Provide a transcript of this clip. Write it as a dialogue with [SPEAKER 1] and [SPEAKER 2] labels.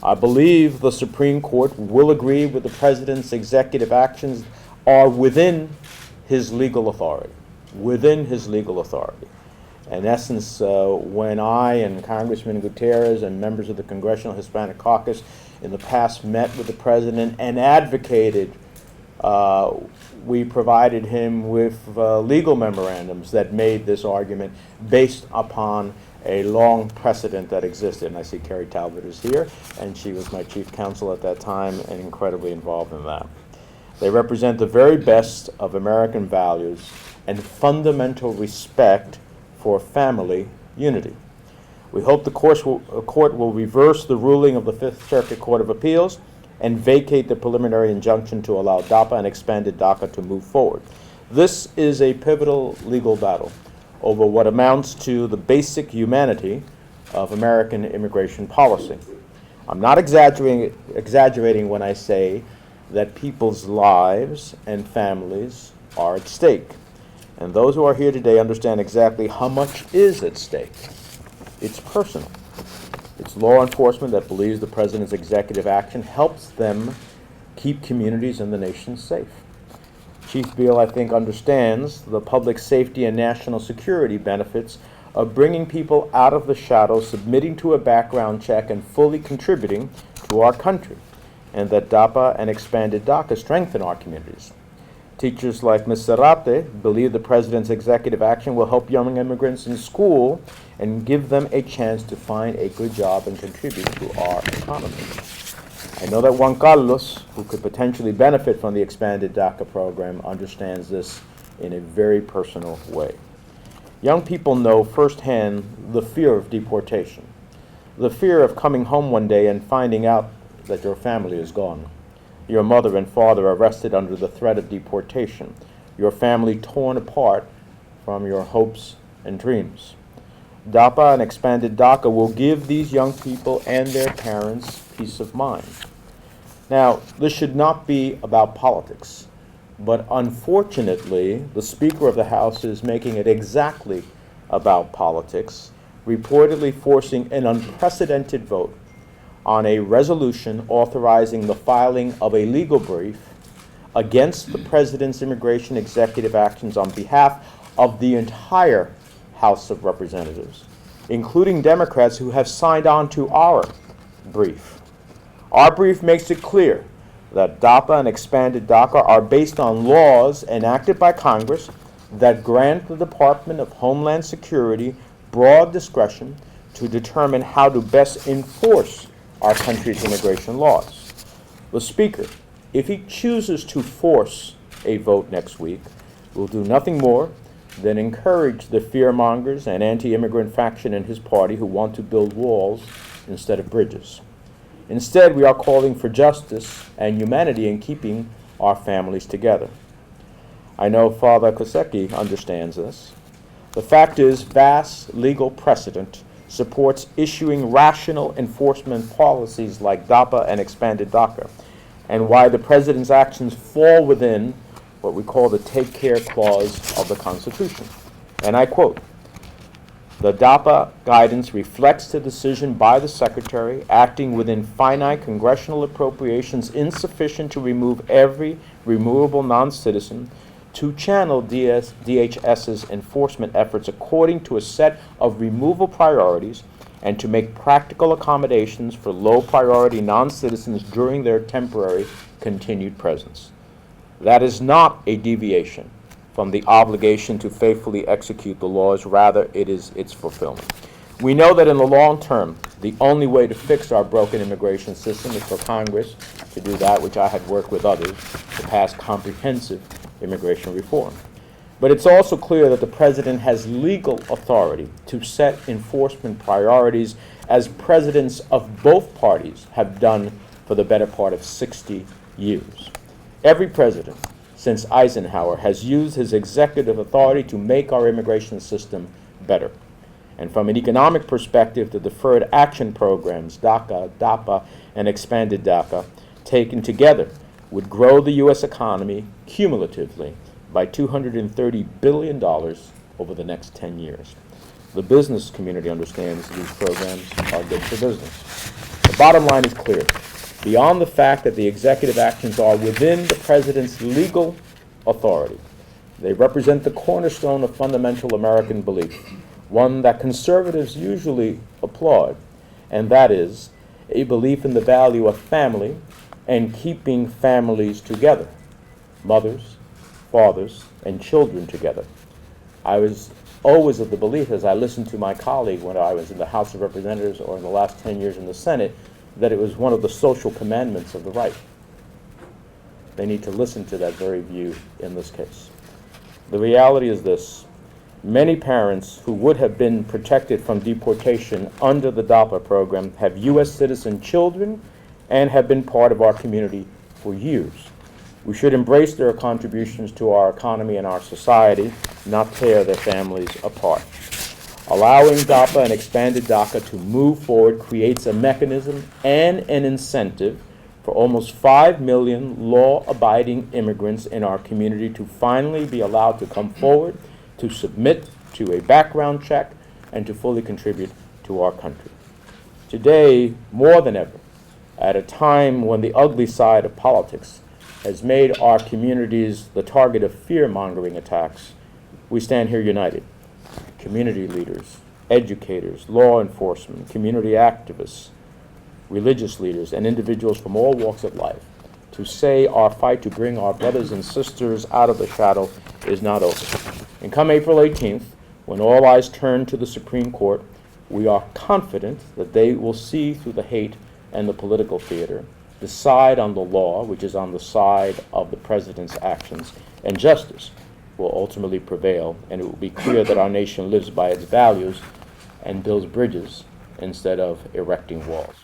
[SPEAKER 1] I believe the Supreme Court will agree with the President's executive actions are within his legal authority. Within his legal authority. In essence, when I and Congressman Gutierrez and members of the Congressional Hispanic Caucus in the past met with the President and advocated, we provided him with legal memorandums that made this argument based upon a long precedent that existed. And I see Carrie Talbot is here, and she was my chief counsel at that time and incredibly involved in that. They represent the very best of American values and fundamental respect for family unity. We hope the court will reverse the ruling of the Fifth Circuit Court of Appeals and vacate the preliminary injunction to allow DAPA and expanded DACA to move forward. This is a pivotal legal battle over what amounts to the basic humanity of American immigration policy. I'm not exaggerating when I say that people's lives and families are at stake. And those who are here today understand exactly how much is at stake. It's personal. It's law enforcement that believes the President's executive action helps them keep communities and the nation safe. Chief Beale, I think, understands the public safety and national security benefits of bringing people out of the shadows, submitting to a background check, and fully contributing to our country, and that DAPA and expanded DACA strengthen our communities. Teachers like Ms. Zarate believe the President's executive action will help young immigrants in school and give them a chance to find a good job and contribute to our economy. I know that Juan Carlos, who could potentially benefit from the expanded DACA program, understands this in a very personal way. Young people know firsthand the fear of deportation, the fear of coming home one day and finding out that your family is gone, your mother and father arrested under the threat of deportation, your family torn apart from your hopes and dreams. DAPA and expanded DACA will give these young people and their parents peace of mind. Now, this should not be about politics, but unfortunately, the Speaker of the House is making it exactly about politics, reportedly forcing an unprecedented vote on a resolution authorizing the filing of a legal brief against the President's immigration executive actions on behalf of the entire House of Representatives, including Democrats who have signed on to our brief. Our brief makes it clear that DAPA and expanded DACA are based on laws enacted by Congress that grant the Department of Homeland Security broad discretion to determine how to best enforce our country's immigration laws. The Speaker, if he chooses to force a vote next week, will do nothing more than encourage the fearmongers and anti-immigrant faction in his party who want to build walls instead of bridges. Instead, we are calling for justice and humanity in keeping our families together. I know Father Kosecki understands this. The fact is, vast legal precedent supports issuing rational enforcement policies like DAPA and expanded DACA, and why the President's actions fall within what we call the Take Care Clause of the Constitution. And I quote, "The DAPA guidance reflects the decision by the Secretary acting within finite congressional appropriations insufficient to remove every removable non-citizen to channel DHS's enforcement efforts according to a set of removal priorities and to make practical accommodations for low-priority non-citizens during their temporary continued presence. That is not a deviation from the obligation to faithfully execute the laws, rather it is its fulfillment." We know that in the long term, the only way to fix our broken immigration system is for Congress to do that which I had worked with others, to pass comprehensive immigration reform. But it's also clear that the President has legal authority to set enforcement priorities, as presidents of both parties have done for the better part of 60 years. Every president since Eisenhower has used his executive authority to make our immigration system better. And from an economic perspective, the deferred action programs, DACA, DAPA, and expanded DACA, taken together, would grow the U.S. economy cumulatively by $230 billion over the next 10 years. The business community understands these programs are good for business. The bottom line is clear. Beyond the fact that the executive actions are within the president's legal authority, they represent the cornerstone of fundamental American belief, one that conservatives usually applaud, and that is a belief in the value of family and keeping families together, mothers, fathers, and children together. I was always of the belief, as I listened to my colleague when I was in the House of Representatives or in the last 10 years in the Senate, that it was one of the social commandments of the right. They need to listen to that very view in this case. The reality is this: many parents who would have been protected from deportation under the DAPA program have U.S. citizen children and have been part of our community for years. We should embrace their contributions to our economy and our society, not tear their families apart. Allowing DAPA and expanded DACA to move forward creates a mechanism and an incentive for almost 5 million law-abiding immigrants in our community to finally be allowed to come forward, to submit to a background check, and to fully contribute to our country. Today, more than ever, at a time when the ugly side of politics has made our communities the target of fear-mongering attacks, we stand here united. Community leaders, educators, law enforcement, community activists, religious leaders, and individuals from all walks of life to say our fight to bring our brothers and sisters out of the shadow is not over. And come April 18th, when all eyes turn to the Supreme Court, we are confident that they will see through the hate and the political theater, decide on the law, which is on the side of the president's actions, and justice will ultimately prevail, and it will be clear that our nation lives by its values and builds bridges instead of erecting walls.